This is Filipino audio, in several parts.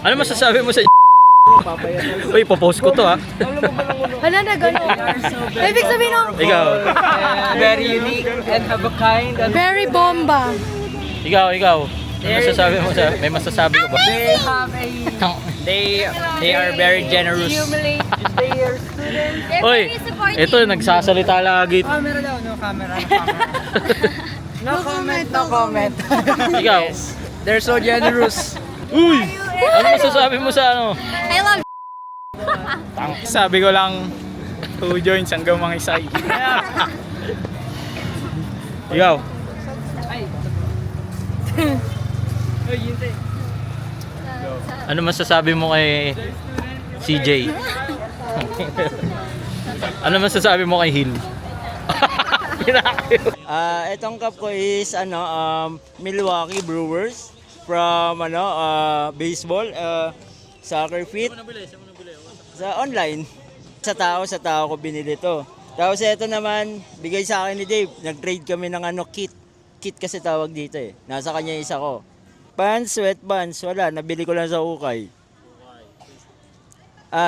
Ano masasabi mo sa Uy, popost ko to ha. Hala na gano'n. Ibig sabihin ng Ikaw. Very unique and have a kind and very bomba. Ikaw. Ano masasabi mo sa may masasabi ko ba? they have a they are very generous. Their students. Uy, ito nagsasalita lagi. Camera daw, no camera. No comment. Ikaw. They're so generous. Uy! Ano masasabi mo sa ano? I love Sabi ko lang, 2 joints hanggang mga isay. Ikaw. Ano masasabi mo kay CJ? Ano masasabi mo kay Hill? Itong cup ko is Milwaukee Brewers from baseball, soccer fit. Sa online. Sa tao ko binili to. Tapos ito naman, bigay sa akin ni Dave. Nag-trade kami ng kit. Kit kasi tawag dito eh. Nasa kanya isa ko. Pants, sweatpants, wala. Nabili ko lang sa ukay.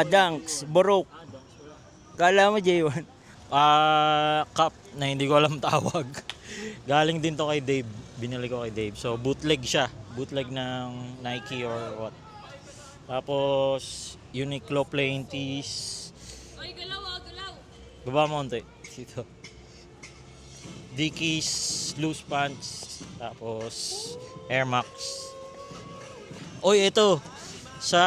Dunks, borok. Kala mo J1? Cup na hindi ko alam tawag. Galing din to kay Dave. Binili ko kay Dave. So bootleg siya. Bootleg ng Nike or what. Tapos Uniqlo plain tees. Ay, galaw. Baba mo onte. Dito. Dickies, loose pants. Tapos Air Max. Oy, ito. Sa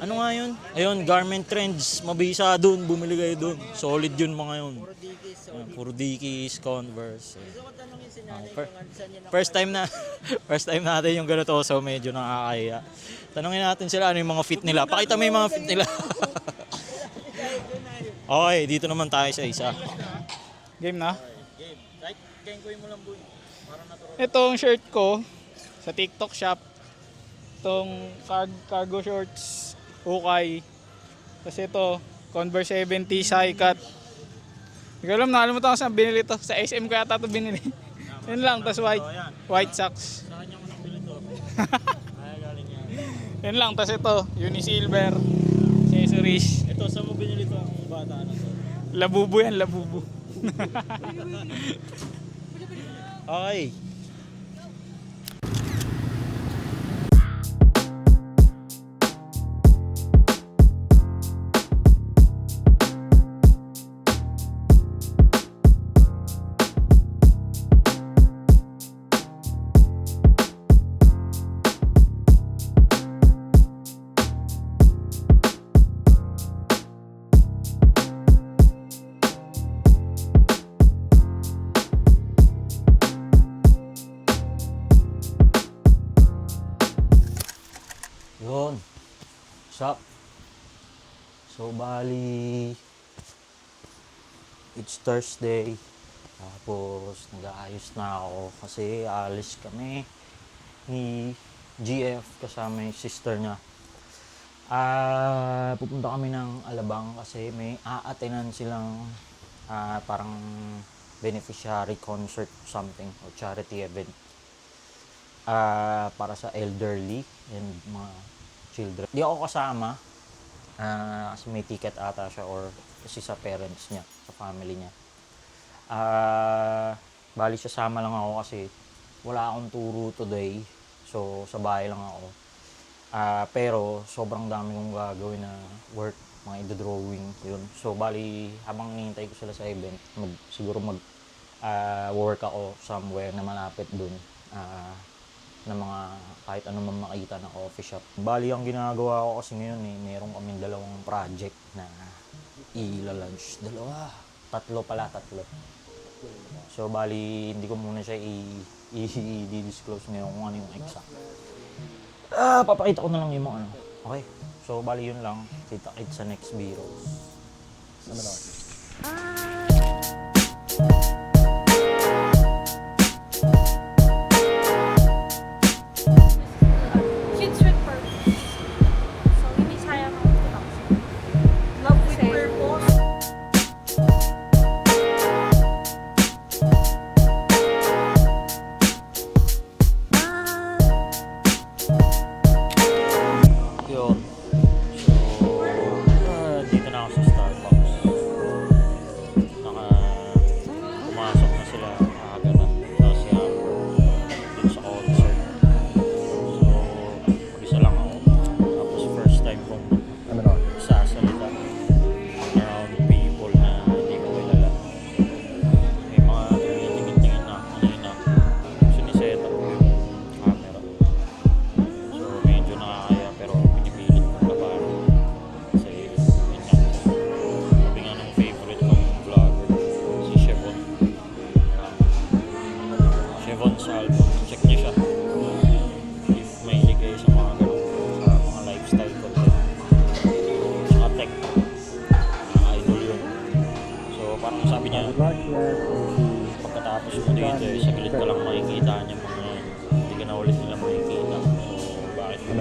ano nga yun? Ayun, Garment Trends. Mabisa dun. Bumili kayo dun. Solid yun mga yun. Puro Dickies, Converse. First time natin yung ganito, so medyo nakakaya. Tanungin natin sila ano yung mga fit nila. Pakita mo yung mga fit nila. Okay, dito naman tayo sa isa. Game na? Game. Game ko mo lang boy. Itong shirt ko sa TikTok shop. Itong cargo shorts, ukay. Kasi ito, Converse 70 high cut. Hindi ko alam, nakalimutan ko saan binili to. Sa SM ko yata ito binili. Yun lang, tas white socks. Sa kanya mo nang bili to. Ay, galing yan. Yun lang, tas ito, Unisilver, accessories. Ito, saan mo binili to ang bata na to? Labubu yan, labubu. Okay. Yun. Shop. So, bali, it's Thursday. Tapos, nag-aayos na ako kasi alis kami ni GF kasama yung sister niya. Pupunta kami ng Alabang kasi may a-attenan silang parang beneficiary concert something or charity event. Para sa elderly and mga children. Di ako kasama kasi may ticket ata siya or kasi sa parents niya, sa family niya. Bali sasama lang ako kasi wala akong turo today. So sa bahay lang ako. Pero sobrang dami kong gagawin na work, mga i-drawing yun. So bali habang hinihintay ko sila sa event, siguro work ako somewhere na malapit dun. Na mga kahit ano man makita na coffee shop. Bali ang ginagawa ko kasi ngayon meron kaming dalawang project na i-launch. Tatlo. So bali hindi ko muna siya i-disclose ngayon kung ano yung exact. Papakita ko na lang yung mga ano. Okay. So bali yun lang. Kita-kits sa next Biros. kids with purpose. So, hindi sayang ang love with purpose.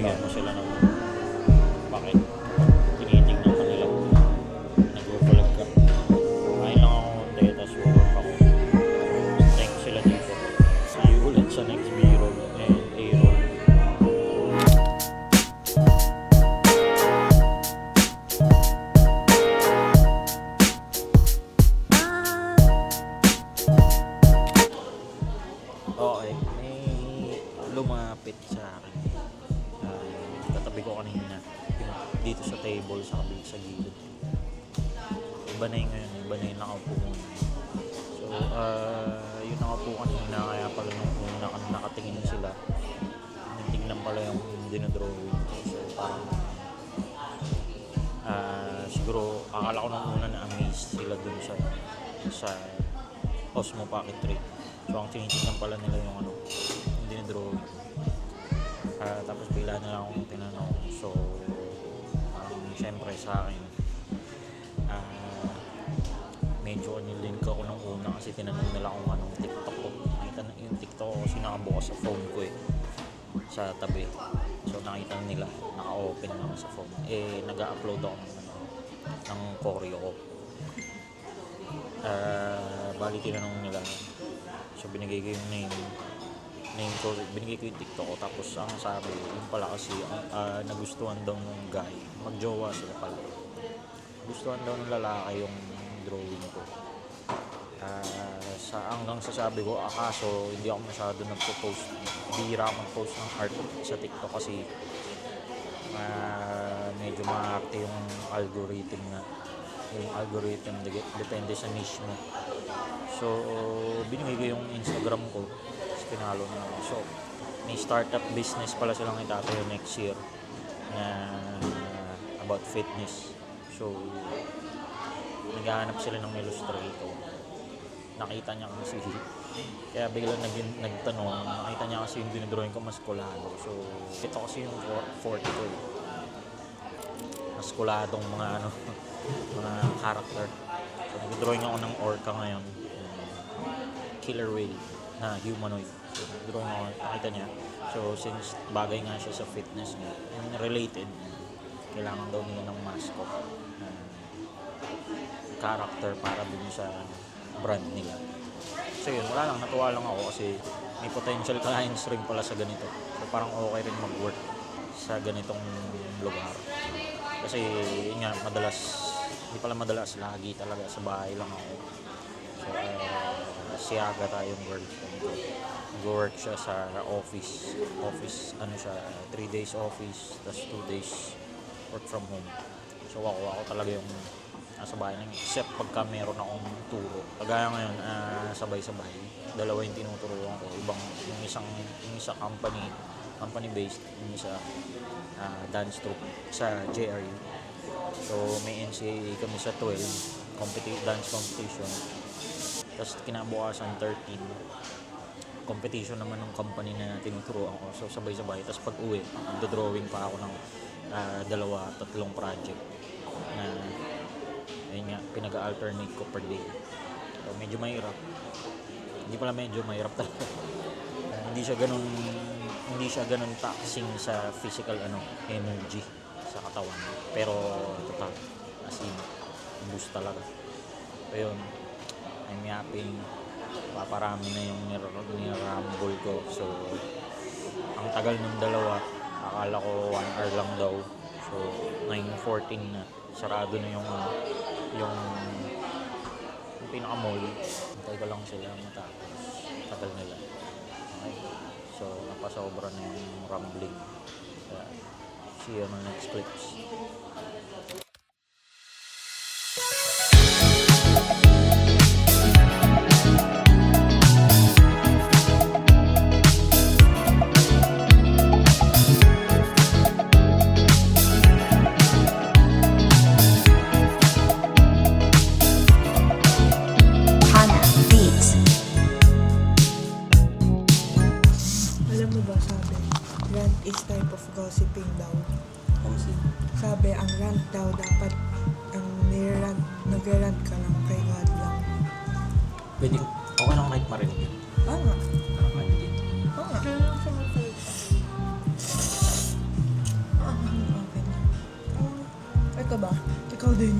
bigyan mo sila ng bakit tinitingnan ka nila kung nag-vlog ka. Kain lang ako konti, tapos work ako. Thank sila dito. See you ulit sa next B-roll and A-roll. Okay, may lumapit sa akin. Katabi ko kanina. Dito sa table, sa kabila sa gilid. Iba na yung ngayon, iba na yung nakaupo mo. So, yung nakaupo kanina, kaya pala nung una nakatingin sila. Tingnan pala yung dinodrawing ko. So, parang siguro, akala ko nung una na-amaze sila dun sa Osmo Pocket 3. So, ang tinitingnan pala nila yung yung dinodrawing. Tapos bigla na lang akong tinanong. So, siyempre sa akin, medyo nilink ako nung una kasi tinanong nila kung anong TikTok ko. Nakita na yung TikTok ko kasi nakabukas sa phone ko sa tabi. So, nakita nila, naka-open lang sa phone. Nag-upload ako ng choreo ko. Bali tinanong nila. So, binigay ko yung name ko, binigay ko yung TikTok ko, tapos ang sabi, yung pala kasi, nagustuhan daw nung guy, magjowa sila pala. Gustuhan daw ng lalaki yung drawing ko. Hanggang sa sabi ko, kaso hindi ako masyado nagpo-post, bihira ako mag-post ng art sa TikTok kasi medyo maarte yung algorithm na. Yung algorithm, depende sa niche mo. So, binigay ko yung Instagram ko. Tapos pinalo na ako. So, may startup business pala silang itatayo next year na about fitness. So, naghahanap sila ng illustrator. Nakita niya kasi, kaya biglang nagtanong, nakita niya kasi yung dinodrawing ko maskulado. So, ito kasi yung 40 ko. Maskuladong mga mga character. So, nag-drawing ako ng orca ngayon. Killer whale na humanoid. So, nag-drawing ako, nakita niya. So, since bagay nga siya sa fitness niya, yung related, kailangan daw nila ng mascot character para dun sa brand nila. So yun, wala lang, natuwa lang ako kasi may potential clients rin pala sa ganito. So parang okay rin mag-work sa ganitong lugar. Kasi yun nga, hindi pala madalas, lagi talaga sa bahay lang ako. So siyaga tayong girlfriend ko. Nag-work siya sa office, ano siya, 3 days office, tas 2 days work from home. So ako talaga yung nasa bahay lang, except pagka meron akong turo. Kagaya ngayon, sabay-sabay. Dalawa yung tinuturuan ko. Yung isa company based, yung isa dance troupe sa JRU. So may NCAA kami sa 12, dance competition. Tapos kinabukasan 13, competition naman ng company na tinuturuan ko. So sabay-sabay. Tapos pag uwi, nagdo-drawing pa ako ng 2-3 project na ayun nga, pinag-alternate ko per day. So, medyo mahirap. Hindi pala medyo mahirap talaga. Hindi siya ganun taxing sa physical energy sa katawan. Pero total, as in, boost talaga. So yun, I'm yapping. Paparami na yung nirarambol ko. So, ang tagal ng dalawa, akala ko 1 hour lang daw. So, 9:14 na. Sarado na yung pinaka-mall. Hintay ko lang sila matapos. Tagal nila. Okay. So, napasobra na yung rambling. See you on the next clips. Gossiping daw. Sabi, ang rant daw dapat nag-rant ka lang kay God lang. Pwede, okay lang kahit marinig yun. Oo nga. Marinig yun. Oo nga. din.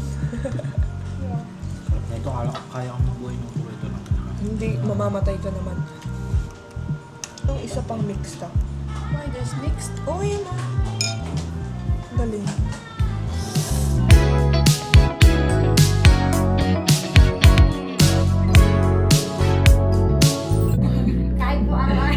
Ito, kaya kong mabuhay ng puro ito lang. Hindi, mamamatay ka naman. Yung isa pang mixed up. Why there's mixed? Oh, yun o. Galing. Kahit po araw.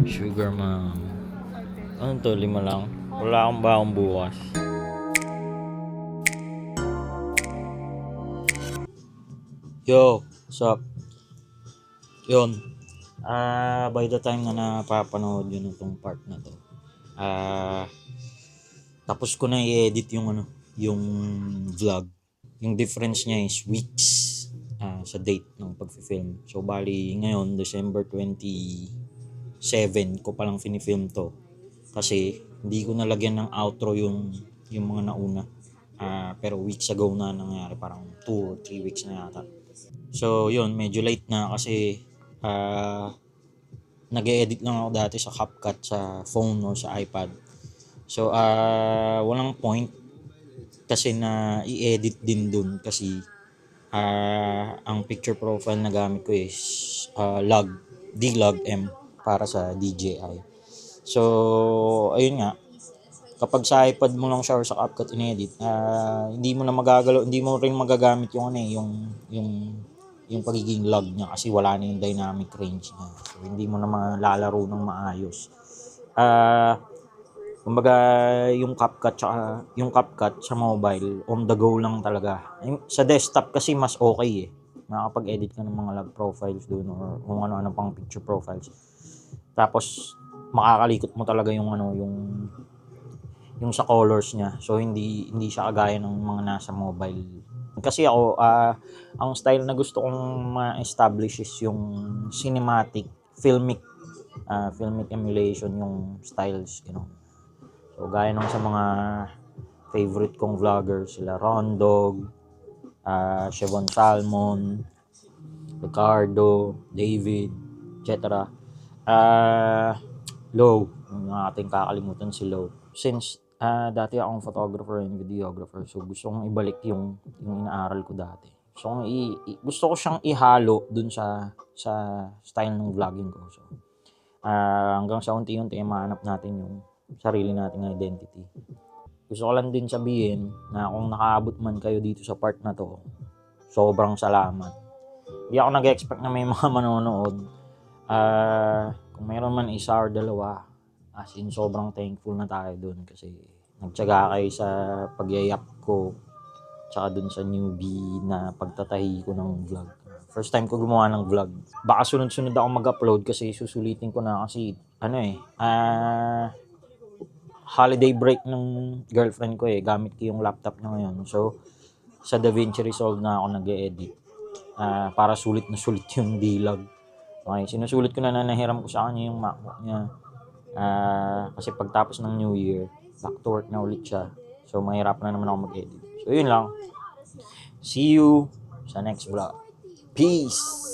Sugar mom. Ano to, 5 lang? Wala akong baong bukas. Yo, what's up? Yun. By the time na napapanood yun itong part na to, tapos ko na i-edit yung yung vlog. Yung difference niya is weeks sa date ng pag-film. So, bali ngayon, December 27 ko palang finifilm to. Kasi, hindi ko nalagyan ng outro yung mga nauna. Pero weeks ago na nangyari, parang 2 or 3 weeks na yata. So, yun, medyo late na kasi nag-edit lang ako dati sa CapCut sa phone o sa iPad. So, walang point kasi na i-edit din dun kasi ang picture profile na gamit ko is D-Log M para sa DJI. So, ayun nga, kapag sa iPad mo lang siya or sa CapCut in-edit, hindi mo na magagalaw, hindi mo rin magagamit yung pagiging log niya kasi wala na yung dynamic range niya. So, hindi mo na malalaro ng maayos. Kumbaga, yung CapCut sa mobile, on the go lang talaga. Sa desktop kasi mas okay eh. Makakapag-edit ka ng mga log profiles doon or kung ano-ano pang picture profiles. Tapos, makakalikot mo talaga yung sa colors niya. So, hindi siya kagaya ng mga nasa mobile. Kasi ako, ang style na gusto kong ma-establish is yung cinematic, filmic emulation yung styles, So, gaya nung sa mga favorite kong vloggers, sila Rondog, Chevon Salmon, Ricardo, David, etc. Low, yung ating kakalimutan si Low. Since dati akong photographer and videographer, so gusto kong ibalik yung inaaral ko dati. So, gusto ko siyang ihalo dun sa style ng vlogging ko. So, hanggang sa unti-unti mahanap natin yung sarili nating identity. Gusto ko lang din sabihin na kung nakaabot man kayo dito sa part na to, sobrang salamat. Hindi ako nag-expect na may mga manonood. Kung mayroon man isa or dalawa, as in sobrang thankful na tayo dun kasi nagtiyaga kayo sa pagyayap ko tsaka dun sa newbie na pagtatahi ko ng vlog. First time ko gumawa ng vlog. Baka sunod-sunod ako mag-upload kasi susulitin ko na kasi holiday break ng girlfriend ko gamit ko yung laptop niya ngayon. So, sa DaVinci Resolve na ako nag-e-edit para sulit na sulit yung D-Log. Okay, sinusulit ko na nahiram ko sa kanya yung MacBook niya. Kasi pagtapos ng New Year, back to work na ulit siya. So, mahirap na naman ako mag-edit. So, yun lang. See you sa next vlog. Peace!